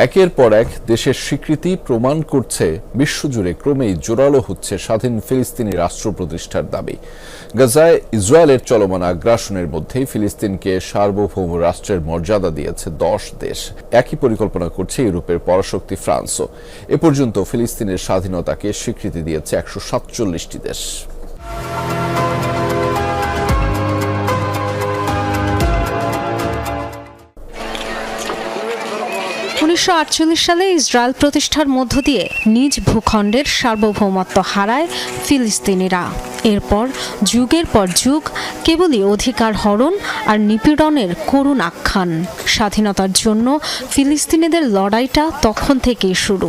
একের পর এক দেশের স্বীকৃতি প্রমাণ করছে বিশ্বজুড়ে ক্রমেই জোরালো হচ্ছে স্বাধীন ফিলিস্তিনি রাষ্ট্র প্রতিষ্ঠার দাবি। গাজায় ইসরায়েলের চলমান আগ্রাসনের মধ্যেই ফিলিস্তিনকে সার্বভৌম রাষ্ট্রের মর্যাদা দিয়েছে 10 দেশ। একই পরিকল্পনা করছে ইউরোপের পরাশক্তি ফ্রান্সও। এ পর্যন্ত ফিলিস্তিনের স্বাধীনতাকে স্বীকৃতি দিয়েছে 147টি দেশ। 1948 সালে ইসরায়েল প্রতিষ্ঠার মধ্য দিয়ে নিজ ভূখণ্ডের সার্বভৌমত্ব হারায় ফিলিস্তিনিরা। এরপর যুগের পর যুগ কেবলই অধিকার হরণ আর নিপীড়নের করুণ আখ্যান। স্বাধীনতার জন্য ফিলিস্তিনিদের লড়াইটা তখন থেকেই শুরু।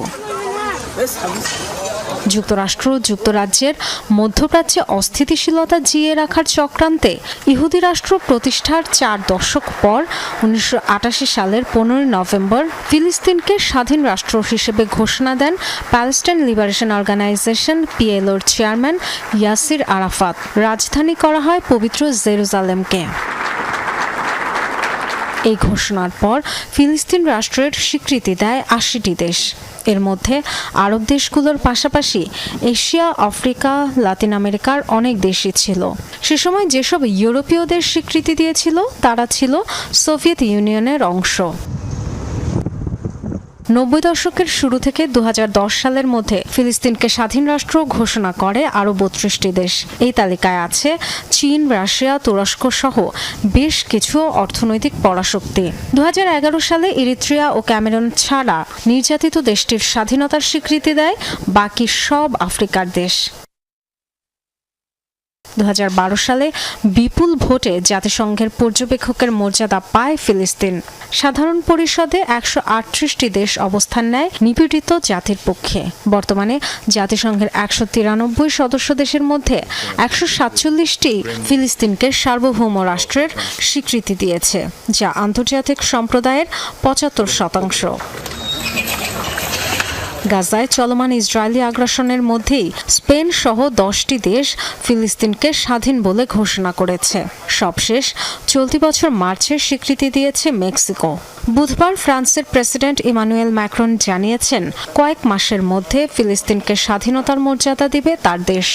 যুক্তরাষ্ট্র যুক্তরাজ্যের মধ্যপ্রাচ্যে অস্থিতিশীলতা জিইয়ে রাখার চক্রান্তে ইহুদি রাষ্ট্র প্রতিষ্ঠার 4 দশক পর 1988 সালের 15 নভেম্বর ফিলিস্তিনকে স্বাধীন রাষ্ট্র হিসেবে ঘোষণা দেন প্যালেস্টাইন লিবারেশন অর্গানাইজেশন PLOর চেয়ারম্যান ইয়াসির আরাফাত। রাজধানী করা হয় পবিত্র জেরুজালেমকে। এই ঘোষণার পর ফিলিস্তিন রাষ্ট্রের স্বীকৃতি দেয় 80টি দেশ। এর মধ্যে আরব দেশগুলোর পাশাপাশি এশিয়া, আফ্রিকা, লাতিন আমেরিকার অনেক দেশই ছিল। সে সময় যেসব ইউরোপীয় দেশ স্বীকৃতি দিয়েছিল তারা ছিল সোভিয়েত ইউনিয়নের অংশ। 90 দশকের শুরু থেকে 2010 সালের মধ্যে ফিলিস্তিনকে স্বাধীন রাষ্ট্র ঘোষণা করে আরও 32টি দেশ। এই তালিকায় আছে চীন, রাশিয়া, তুরস্ক সহ বেশ কিছু অর্থনৈতিক পরাশক্তি। 2011 সালে ইরিত্রিয়া ও ক্যামেরুন ছাড়া নির্যাতিত দেশটির স্বাধীনতার স্বীকৃতি দেয় বাকি সব আফ্রিকার দেশ। 2012 সালে বিপুল ভোটে জাতিসংঘের পর্যবেক্ষকের মর্যাদা পায় ফিলিস্তিন। সাধারণ পরিষদে 138টি দেশ অবস্থান নেয় নিপীড়িত জাতির পক্ষে। বর্তমানে জাতিসংঘের 193 সদস্য দেশের মধ্যে 147টি ফিলিস্তিনকে সার্বভৌম রাষ্ট্রের স্বীকৃতি দিয়েছে, যা আন্তর্জাতিক সম্প্রদায়ের 75%। গাজায় চলমান ইসরায়েলি আগ্রাসনের মধ্যেই স্পেন সহ 10টি দেশ ফিলিস্তিনকে স্বাধীন বলে ঘোষণা করেছে। সবশেষ চলতি বছর মার্চে স্বীকৃতি দিয়েছে মেক্সিকো। বুধবার ফ্রান্সের প্রেসিডেন্ট ইমানুয়েল ম্যাক্রন জানিয়েছেন কয়েক মাসের মধ্যে ফিলিস্তিনকে স্বাধীনতার মর্যাদা দিবে তার দেশ।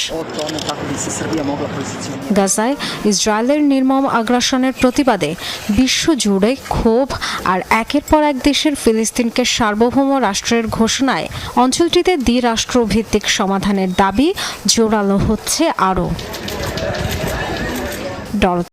গাজায় ইসরায়েলের নির্মম আগ্রাসনের প্রতিবাদে বিশ্বজুড়ে ক্ষোভ আর একের পর এক দেশের ফিলিস্তিনকে সার্বভৌম রাষ্ট্রের ঘোষণায় অঞ্চলটিতে দ্বিরাষ্ট্রভিত্তিক সমাধানের দাবি জোরালো হচ্ছে আরও।